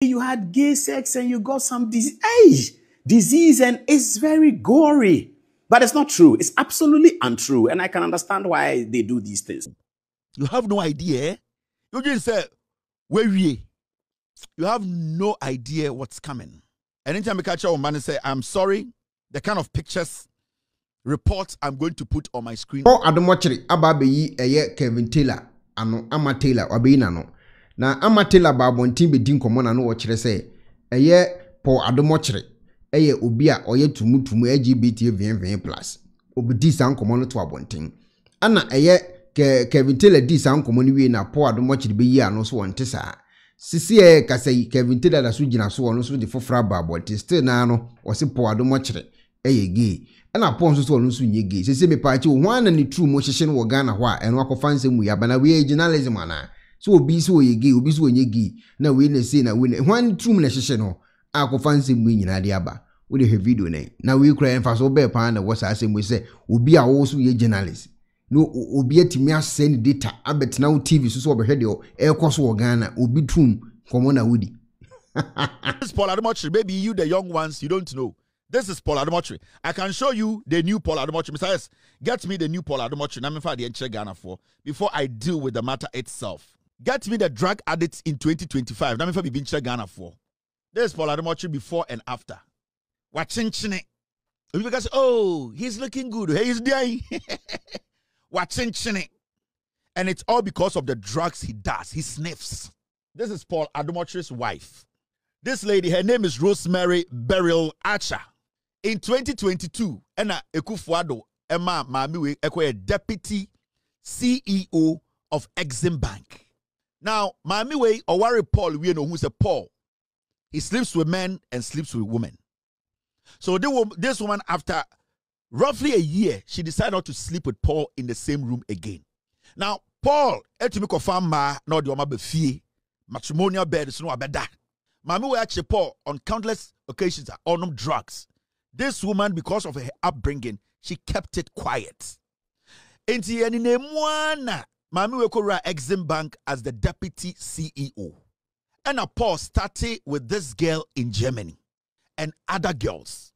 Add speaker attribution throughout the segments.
Speaker 1: You had gay sex and you got some disease and it's very gory. But it's not true. It's absolutely untrue. And I can understand why they do these things.
Speaker 2: You have no idea. You just say, where we? You have no idea what's coming. Anytime I catch a man and say, I'm sorry, the kind of pictures, reports I'm going to put on my screen.
Speaker 3: Oh, Adom Otchere ababeyi eye Kevin Taylor ano Ama Taylor wabeyi nano. Na Ama Taylor babontin be din komo na no Otchere say eye Paul Adom Otchere eye obi a oye tumutumu LGBT +. Obidi san komo no to abontin. Ana eye Kevin Taylor di san komo ni we na Paul Adom Otchere be yi ano so wonte saa. Sisi kasai Kevin Taylor da so gina so ono so de fofra babontin still na no o se Paul Adom Otchere eye gay. Ana pon so no so nye gay. Sisi me pa chi ho ana ni true mo hyehye no wo Ghana ho a eno akofan nsem ya bana we journalism ana. So obi so ye gay, obi so nye gay. Na we na say na we ho an true mo na hyehye no akofan nsem mu nyina de aba. We de video na we kura emfa so be pa na wo sa asem we say obi a wo so ye journalist. No obi atimi asend data abetna wo TV so obehwe de e koso wo Ghana obi trum komo na wudi.
Speaker 2: This is Paul Adom Otchere, maybe you the young ones you don't know. This is Paul Adom Otchere. I can show you the new Paul Adom Otchere. Mr. S, get me the new Paul Adom Otchere. Na me fa the enche Ghana for before I deal with the matter itself. Get me the drug addicts in 2025. Na me fa be enche Ghana for. This is Paul Adom Otchere before and after. Watching chine. You guys say, oh, he's looking good. Hey, he's dying. Watching chine. And it's all because of the drugs he does. He sniffs. This is Paul Adom Otchere's wife. This lady, her name is Rosemary Beryl Otchere. In 2022, Ena Ekuonaba Emma Mamiwe Ekwe deputy CEO of Exim Bank. Now, Mamiwe Owari Paul, we know who's a Paul. He sleeps with men and sleeps with women. So this woman, after roughly a year, she decided not to sleep with Paul in the same room again. Now, Paul, etumiko fama no de oma be fie, matrimonial bed so no abeda. Mamiwe actually Paul on countless occasions on drugs. This woman, because of her upbringing, she kept it quiet. Enti eni ne mwana Mamiwe kora Exim Bank as the deputy CEO. And Paul started with this girl in Germany and other girls.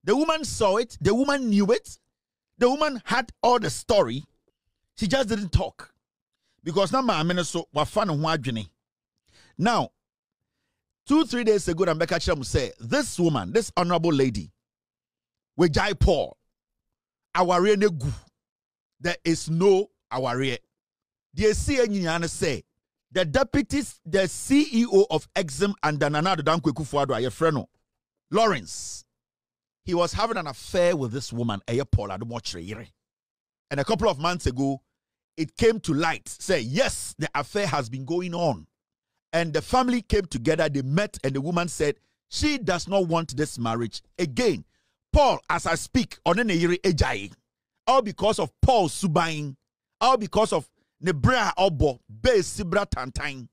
Speaker 2: The woman saw it, the woman knew it, the woman had all the story. She just didn't talk. Because now my so wafan. Now, 2-3 days ago, Rebecca Cham say this woman, this honorable lady, with Jai Paul, aware negu. There is no aware. The CNYN say the deputies, the CEO of Exim and Nana Dankwe Kufuado, Ayefreno, Lawrence, he was having an affair with this woman, Paul Adom Otchere. And a couple of months ago, it came to light. Say, yes, the affair has been going on. And the family came together, they met, and the woman said, she does not want this marriage again. Paul, as I speak, all because of Paul Subain, all because of Nebra Obo, Be Sibra Tantine.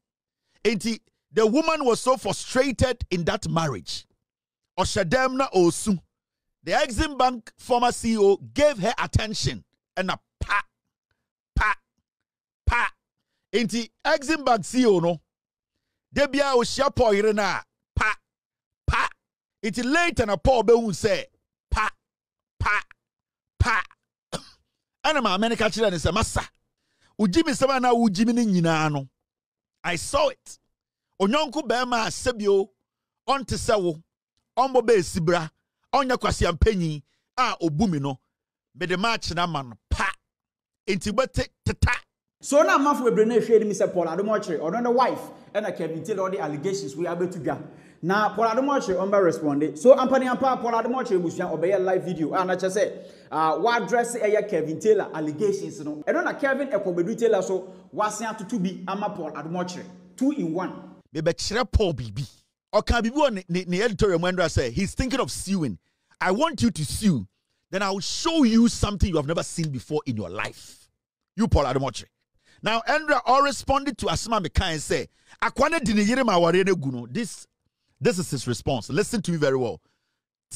Speaker 2: And the woman was so frustrated in that marriage. Oshademna Osu, the Exim Bank former CEO, gave her attention and a pa. Inti Exim Bank CEO no. Debia Oshia Paul Irena pa. Inti later na Paul be who say pa. Ana ma America chira ni se masa. Ujimi sama na ujimi ni nyina no. I saw it. Onyonku be ma sebio onte sewo. Ombo be sibra. Onya kwasi ampanyi a obumi no. Be the match na man pa. Inti bete tata.
Speaker 1: So now Mafu Ebrene Shade Mr. Paul Adom Otchere or the wife and I can tell all the allegations we are able to get. Now Paul Adom Otchere umba responded. So Ampani Ampa Paul Adom Otchere Busian obey a live video and I just said what dress Kevin Taylor allegations no. I don't know Kevin Ekuonaba Taylor so was to be Ama Paul Adom Otchere 2 in 1.
Speaker 2: Bebe chere Paul Bibi. Or can Bibi on the editorial Mwendra say he's thinking of suing. I want you to sue. Then I will show you something you have never seen before in your life. You Paul Adom Otchere. Now, Andrea all responded to Asma Meka and say, this is his response. Listen to me very well.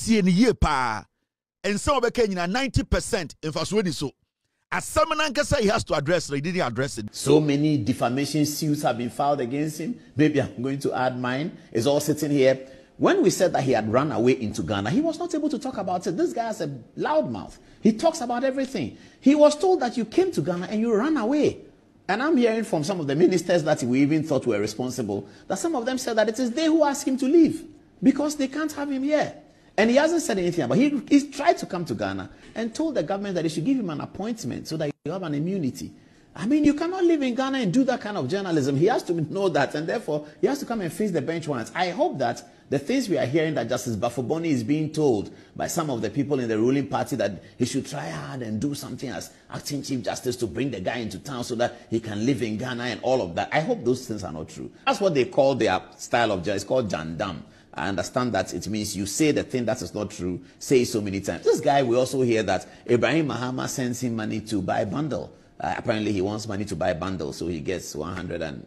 Speaker 2: And some of 90% in Fasweni so. As someone say he has to address it, he didn't address it.
Speaker 4: So many defamation suits have been filed against him. Maybe I'm going to add mine. It's all sitting here. When we said that he had run away into Ghana, he was not able to talk about it. This guy has a loud mouth. He talks about everything. He was told that you came to Ghana and you ran away. And I'm hearing from some of the ministers that we even thought were responsible, that some of them said that it is they who asked him to leave because they can't have him here. And he hasn't said anything about it. He's tried to come to Ghana and told the government that they should give him an appointment so that you have an immunity. I mean, you cannot live in Ghana and do that kind of journalism. He has to know that, and therefore, he has to come and face the bench once. I hope that the things we are hearing that Justice Bafoboni is being told by some of the people in the ruling party that he should try hard and do something as acting Chief Justice to bring the guy into town so that he can live in Ghana and all of that. I hope those things are not true. That's what they call their style of journalism. It's called Jandam. I understand that it means you say the thing that is not true, say it so many times. This guy, we also hear that Ibrahim Mahama sends him money to buy a bundle. Apparently, he wants money to buy a bundle, so he gets $180,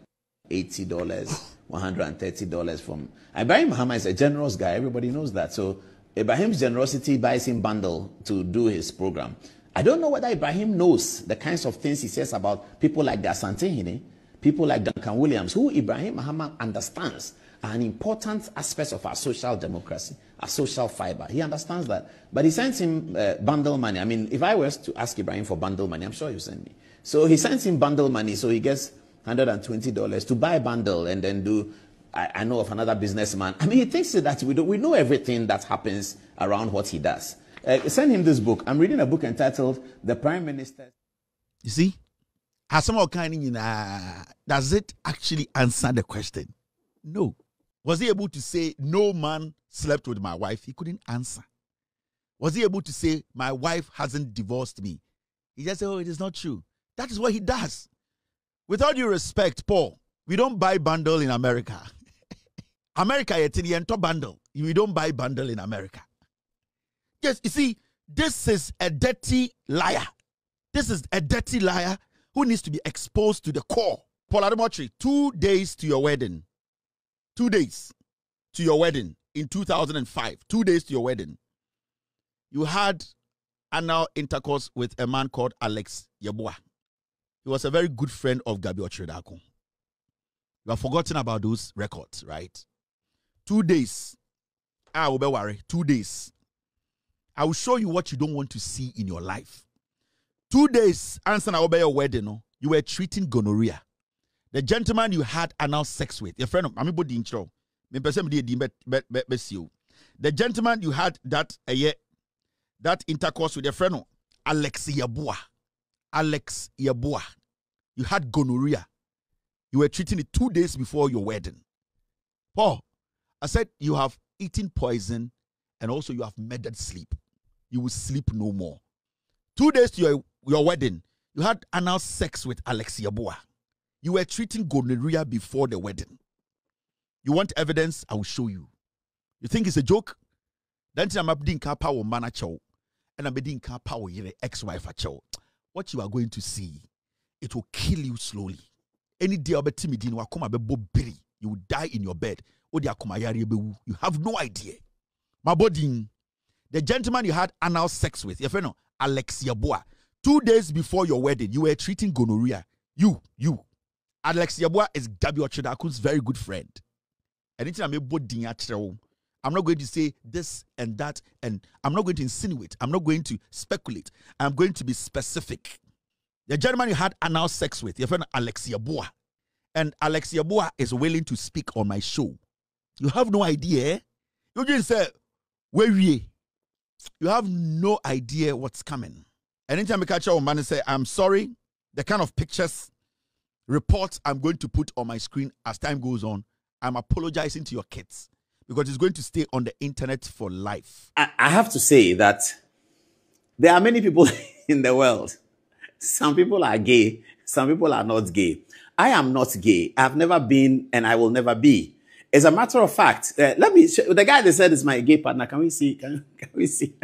Speaker 4: $130 from... Ibrahim Mahama is a generous guy. Everybody knows that. So Ibrahim's generosity buys him bundle to do his program. I don't know whether Ibrahim knows the kinds of things he says about people like the Asante Hine, people like Duncan Williams, who Ibrahim Mahama understands are an important aspect of our social democracy, our social fiber. He understands that. But he sends him bundle money. I mean, if I was to ask Ibrahim for bundle money, I'm sure he'll send me. So he sends him bundle money, so he gets $120 to buy a bundle and then do... I know of another businessman. I mean, he thinks that we know everything that happens around what he does. Send him this book. I'm reading a book entitled The Prime Minister.
Speaker 2: You see? Has someone kind of, does it actually answer the question? No. Was he able to say, no man slept with my wife? He couldn't answer. Was he able to say, my wife hasn't divorced me? He just said, oh, it is not true. That is what he does. With all due respect, Paul, we don't buy bundle in America. America, it's in the bundle. We don't buy bundle in America. Yes, you see, this is a dirty liar. This is a dirty liar who needs to be exposed to the core. Paul Adom Otchere, 2 days to your wedding. 2 days to your wedding in 2005. 2 days to your wedding. You had anal intercourse with a man called Alex Yeboah. He was a very good friend of Gabi Otchere. You have forgotten about those records, right? 2 days. I will be worried. 2 days. I will show you what you don't want to see in your life. 2 days, answer now your wedding, you were treating gonorrhea. The gentleman you had anal sex with, your friend of the gentleman you had that intercourse with your friend, Alex Yeboah. Alex Yeboah. You had gonorrhea. You were treating it 2 days before your wedding. Paul, I said you have eaten poison and also you have murdered sleep. You will sleep no more. 2 days to your wedding, you had anal sex with Alex Yeboah. You were treating gonorrhea before the wedding. You want evidence? I will show you. You think it's a joke? Then I'm up doing power man at Ch0pping, and I'm doing power your ex-wife at Ch0pping. What you are going to see, it will kill you slowly. Any day I'll be timid, you will die in your bed. You have no idea. My body, the gentleman you had anal sex with, your friend Alex Yeboah, 2 days before your wedding, you were treating gonorrhea. You. Alex Yeboah is Gabi Otchere's very good friend. Anything I'm not going to say this and that, and I'm not going to insinuate. I'm not going to speculate. I'm going to be specific. The gentleman you had anal sex with, your friend Alex Yeboah, and Alex Yeboah is willing to speak on my show. You have no idea. You just say, where we? You have no idea what's coming. Anytime I catch a man and say, I'm sorry, the kind of pictures, reports I'm going to put on my screen as time goes on, I'm apologizing to your kids because it's going to stay on the internet for life.
Speaker 4: I have to say that there are many people in the world. Some people are gay. Some people are not gay. I am not gay. I've never been and I will never be. As a matter of fact, let me show, the guy that said is my gay partner. Can we see? Can we see?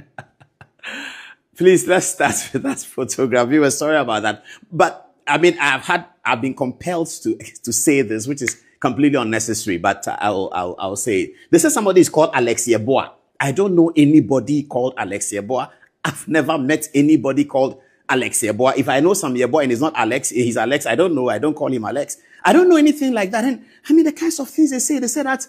Speaker 4: Please, let's start with that photograph. We were sorry about that. But I mean, I've been compelled to say this, which is completely unnecessary, but I'll say it. This is somebody who's called Alex Yeboah. I don't know anybody called Alex Yeboah. I've never met anybody called Alex Yeboah. If I know some Yeboah and it's not Alex, he's Alex. I don't know. I don't call him Alex. I don't know anything like that. And I mean, the kinds of things they say that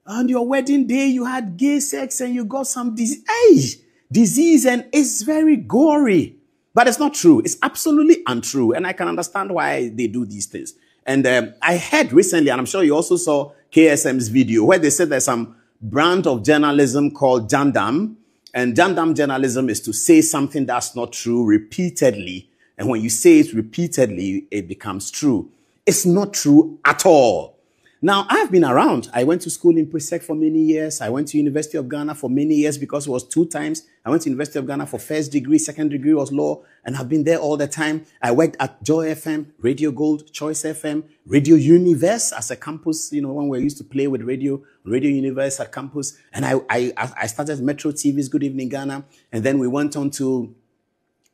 Speaker 4: on your wedding day, you had gay sex and you got some disease, and it's very gory. But it's not true. It's absolutely untrue. And I can understand why they do these things. And I heard recently, and I'm sure you also saw KSM's video, where they said there's some brand of journalism called Jandam. And Jandam journalism is to say something that's not true repeatedly. And when you say it repeatedly, it becomes true. It's not true at all. Now, I've been around. I went to school in Presec for many years. I went to University of Ghana for many years because it was 2 times. I went to University of Ghana for first degree, second degree was law, and I've been there all the time. I worked at Joy FM, Radio Gold, Choice FM, Radio Universe as a campus, you know, when we used to play with Radio Universe at campus. And I started Metro TV's Good Evening Ghana, and then we went on to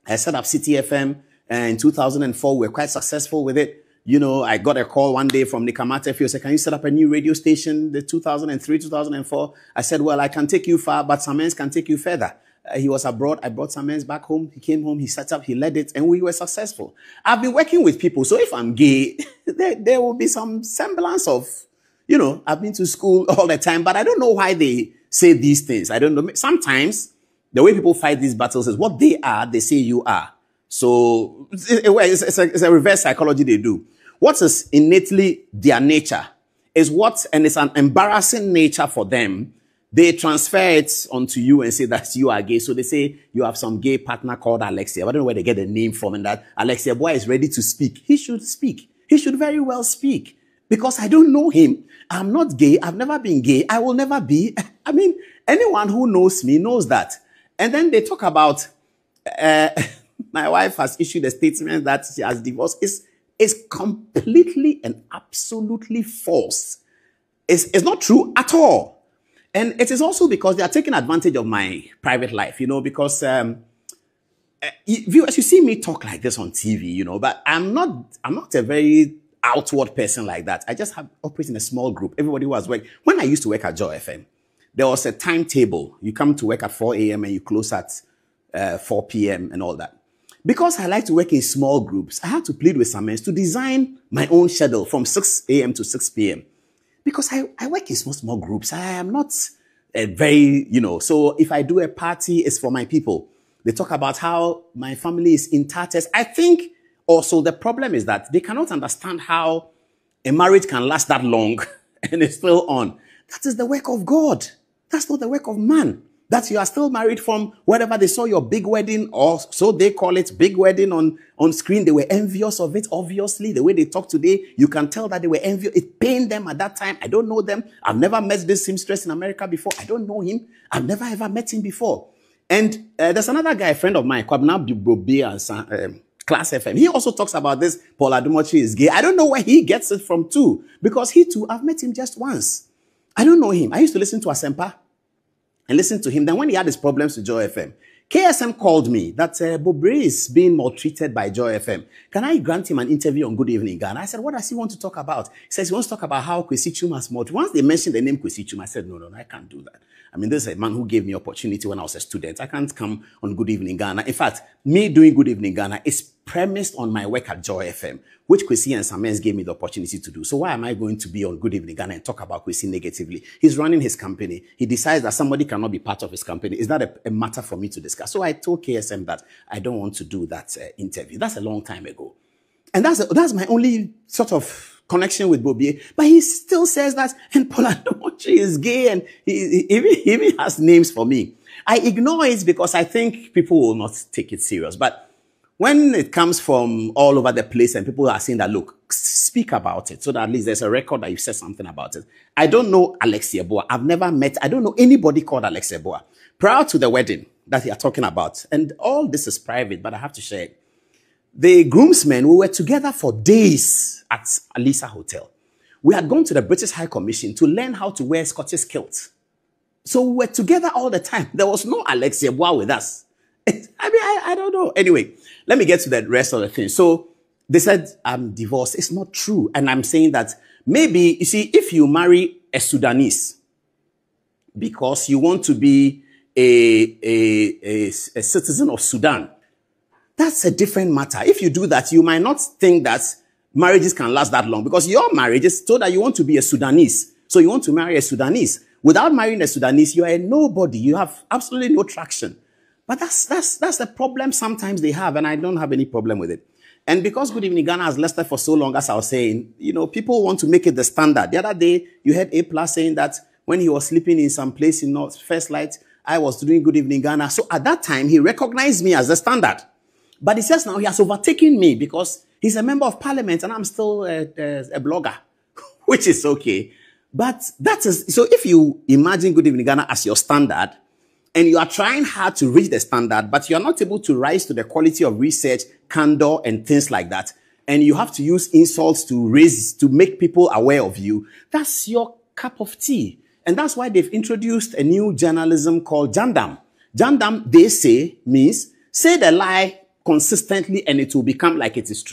Speaker 4: set up City FM, and in 2004, we were quite successful with it. You know, I got a call one day from Nikamata. He said, can you set up a new radio station, the 2003, 2004? I said, well, I can take you far, but Samens can take you further. He was abroad. I brought Samens back home. He came home. He set up. He led it, and we were successful. I've been working with people. So if I'm gay, there will be some semblance of, you know, I've been to school all the time, but I don't know why they say these things. I don't know. Sometimes the way people fight these battles is what they are, they say you are. So it's a reverse psychology they do. What is innately their nature is what, and it's an embarrassing nature for them. They transfer it onto you and say that you are gay. So they say you have some gay partner called Alexia. I don't know where they get the name from, and that Alexia boy is ready to speak. He should speak. He should very well speak, because I don't know him. I'm not gay. I've never been gay. I will never be. I mean, anyone who knows me knows that. And then they talk about, my wife has issued a statement that she has divorced. It's completely and absolutely false. It's not true at all. And it is also because they are taking advantage of my private life, you know, because viewers, you see me talk like this on TV, you know, but I'm not a very outward person like that. I just operate in a small group. Everybody who has worked. When I used to work at Joy FM, there was a timetable. You come to work at 4 a.m. and you close at 4 p.m. and all that. Because I like to work in small groups, I had to plead with Samens to design my own schedule from 6 a.m. to 6 p.m. Because I work in small groups. I am not very, you know, so if I do a party, it's for my people. They talk about how my family is in tatters. I think also the problem is that they cannot understand how a marriage can last that long and it's still on. That is the work of God. That's not the work of man. That you are still married from wherever they saw your big wedding, or so they call it, big wedding on screen. They were envious of it, obviously. The way they talk today, you can tell that they were envious. It pained them at that time. I don't know them. I've never met this seamstress in America before. I don't know him. I've never ever met him before. And there's another guy, a friend of mine, Ekuonaba, Class FM. He also talks about this. Paul Adomochi is gay. I don't know where he gets it from too, because he too, I've met him just once. I don't know him. I used to listen to Asempa and listen to him. Then when he had his problems with Joy FM, KSM called me that Bobre is being maltreated by Joy FM. Can I grant him an interview on Good Evening Ghana? I said, what does he want to talk about? He says he wants to talk about how Kwesi Twum has maltreated. Once they mentioned the name Kwesi Twum, I said, no, I can't do that. I mean, this is a man who gave me opportunity when I was a student. I can't come on Good Evening Ghana. In fact, me doing Good Evening Ghana is premised on my work at Joy FM, which Kwesi and Samens gave me the opportunity to do. So why am I going to be on Good Evening Ghana and talk about Kwesi negatively? He's running his company. He decides that somebody cannot be part of his company. Is that a matter for me to discuss? So I told KSM that I don't want to do that interview. That's a long time ago. And that's my only sort of connection with Bobie. But he still says that, and Paul Adomochi is gay, and he even has names for me. I ignore it because I think people will not take it serious. But when it comes from all over the place and people are saying that, look, speak about it so that at least there's a record that you said something about it. I don't know Alex Yeboah. I've never met, I don't know anybody called Alex Yeboah. Prior to the wedding that you are talking about, and all this is private, but I have to share it. The groomsmen, we were together for days at Alisa Hotel. We had gone to the British High Commission to learn how to wear Scottish kilt. So we were together all the time. There was no Alex Yeboah with us. I mean, I don't know. Anyway, let me get to the rest of the thing. So they said, I'm divorced. It's not true. And I'm saying that maybe, you see, if you marry a Sudanese because you want to be a citizen of Sudan, that's a different matter. If you do that, you might not think that marriages can last that long, because your marriage is so that you want to be a Sudanese. So you want to marry a Sudanese. Without marrying a Sudanese, you are a nobody. You have absolutely no traction. But that's the problem sometimes they have, and I don't have any problem with it. And because Good Evening Ghana has lasted for so long, as I was saying, people want to make it the standard. The other day, you heard A+ saying that when he was sleeping in some place in North First Light, I was doing Good Evening Ghana. So at that time, he recognized me as the standard. But he says now he has overtaken me because he's a member of parliament and I'm still a blogger, which is okay. But so if you imagine Good Evening Ghana as your standard, and you are trying hard to reach the standard, but you are not able to rise to the quality of research, candor, and things like that, and you have to use insults to make people aware of you, that's your cup of tea. And that's why they've introduced a new journalism called Jandam. Jandam, they say, means say the lie consistently and it will become like it is true.